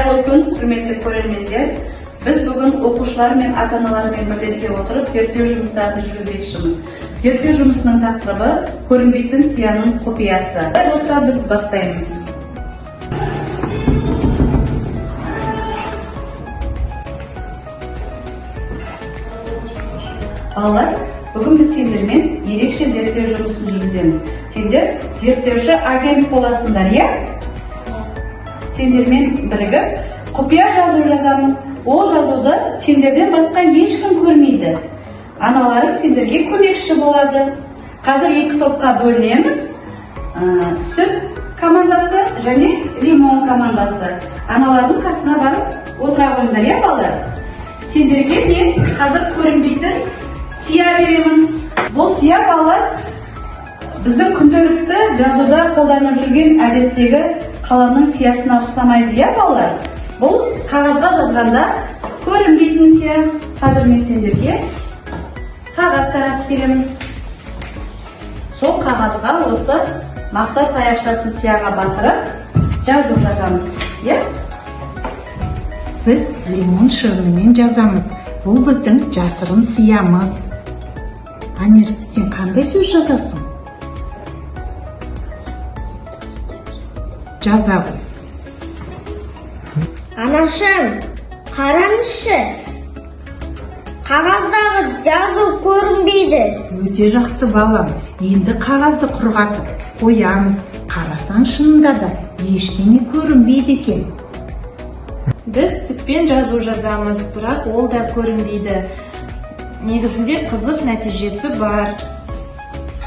Қайырлы күн, құрметті көрермендер. Біз бүгін оқушылар мен ата-аналармен бірлесе отырып зерттеу жұмыстарын жүргізбекшіміз. Зерттеу жұмысының тақырыбы көрінбейтін сияның құпиясы. Болса біз бастаймыз. Балалар, бүгін біз сендермен ерекше зерттеу жұмысын жүргіземіз. Сендер зерттеуші агент боласыңдар, иә? Сендермен бірігіп құпия жазу жазамыз. Ол жазуды сендерден басқа ешкім көрмейді. Аналарың сендерге көмекші болады. Қазір екі топқа бөлінеміз. Сүт командасы және лимон командасы. Аналардың қасына барып отыра қойыңдар, иә балалар? Сендерге мен қазір көрінбейтін сия беремін. Бұл сия балалар біздің күнделікті жазуда қолданып жүрген әдеттегі қаламның сиясына ұқсамайды, иә балалар? Бұл қағазға жазғанда көрінбейтін сия. Қазір мен сендерге қағаз таратып беремін. Сол қағазға осы мақта таяқшасын сияға батырып жазу жазамыз, иә? Біз лимон шырынымен жазамыз. Бұл біздің жасырын сиямыз. Амир, сен қандай сөз жазасың? Жаза ғой. Анашым, қараңызшы. Қағаздағы жазу көрінбейді. Өте жақсы балам. Енді қағазды құрғатып қоямыз. Қарасаң шынында да ештеңе көрінбейді екен. Біз сүтпен жазу жазамыз, бірақ ол да көрінбейді. Негізінде қызық нәтижесі бар.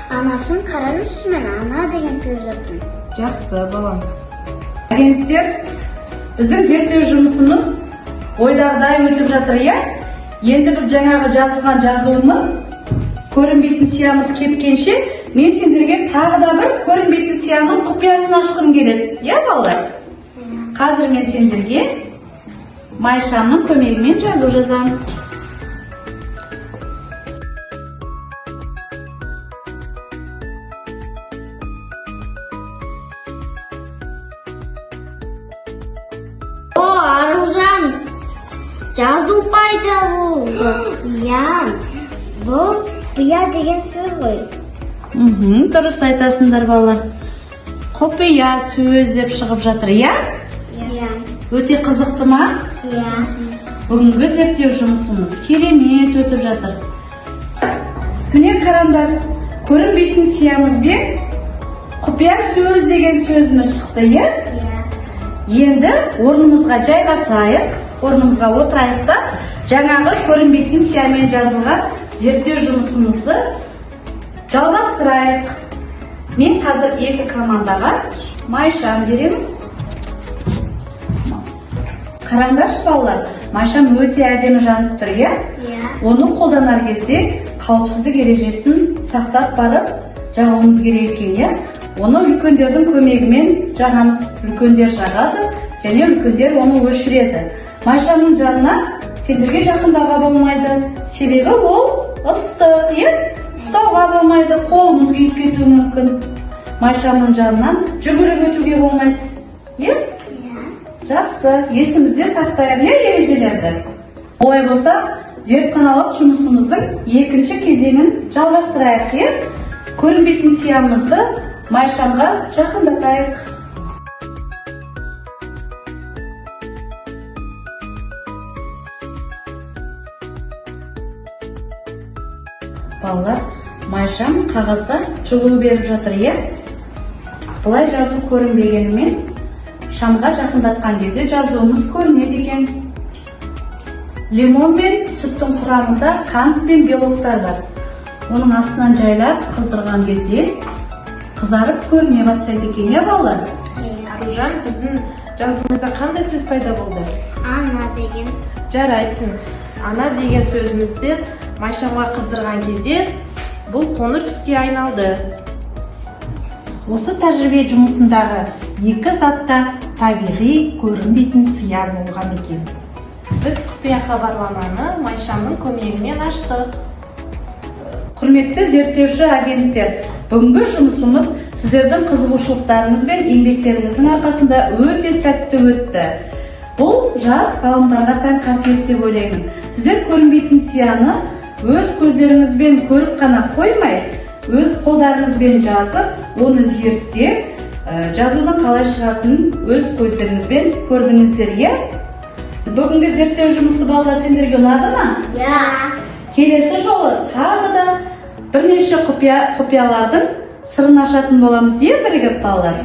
Анашым, қараңызшы, мен ана деген сөз жаздым. Жақсы балам. Агенттер, біздің зерттеу жұмысымыз ойдағыдай өтіп жатыр, иә? Енді біз жаңағы жазылған жазуымыз көрінбейтін сиямыз кепкенше, мен сендерге тағы да бір көрінбейтін сияның құпиясын ашқым келеді, иә балалар? Қазір мен сендерге Майшамның көмегімен жазу жазамын. Аружан, жазу пайда болды. Иә, бұл құпия деген сөз ғой. Дұрыс айтасыңдар балалар. Құпия сөз деп шығып жатыр, иә? Иә. Өте қызықты ма? Иә. Бүгінгі зерттеу жұмысымыз керемет өтіп жатыр. Міне қараңдар, көрінбейтін сиямыз бен құпия сөз деген сөзіміз шықты, иә? Енді орнымызға жайғасайық, орнымызға отырайық та жаңағы көрінбейтін сиямен жазылған зерттеу жұмысымызды жалғастырайық. Мен қазір екі командаға Майшам беремін. Қараңдаршы балалар, Майшам өте әдемі жанып тұр, иә? Оны қолданар кезде қауіпсіздік ережесін сақтап барып жағуымыз керек екен, иә? Оны үлкендердің көмегімен жағамыз. Үлкендер жағады, және үлкендер оны өшіреді. Майшамның жанына сендерге жақындауға болмайды. Себебі ол ыстық, иә? Ұстауға болмайды, қолымыз күйіп кетуі мүмкін. Майшамның жанынан жүгіріп өтуге болмайды, иә? Жақсы, есімізде сақтайық, иә, ережелерді. Олай болса, зертханалық жұмысымыздың екінші кезеңін жалғастырайық, иә? Көрінбейтін сиямызды Майшамға жақындатайық. Балалар, Майшам қағазға жылу беріп жатыр, иә? Бұлай жазу көрінбегенімен, шамға жақындатқан кезде жазуымыз көрінеді екен. Лимон мен сүттің құрамында қант пен белоктар бар. Оның астынан жайлап қыздырған кезде қызарып көріне бастайды екен, иә балалар? Аружан, біздің жазуымызда қандай сөз пайда болды? Ана деген. Жарайсың. Ана деген сөзімізді Майшамға қыздырған кезде бұл қоңыр түске айналды. Осы тәжірибе жұмысындағы екі затта табиғи көрінбейтін сия болған екен. Біз құпия хабарламаны Майшамның көмегімен аштық. Құрметті зерттеуші агенттер, бүгінгі жұмысымыз сіздердің қызығушылықтарыңыз бен еңбектеріңіздің арқасында өте сәтті өтті. Бұл жас ғалымдарға тән қасиет деп ойлаймын. Сіздер көрінбейтін сияны өз көздеріңізбен көріп қана қоймай, өз қолдарыңызбен жазып, оны зерттеп, жазудың қалай шығатынын өз көздеріңізбен көрдіңіздер, иә? Бүгінгі зерттеу жұмысы балалар сендерге ұнады ма? Иә. Келесі жолы тағы да бірнеше құпиялардың сырын ашатын боламыз, иә, бірігіп балалар?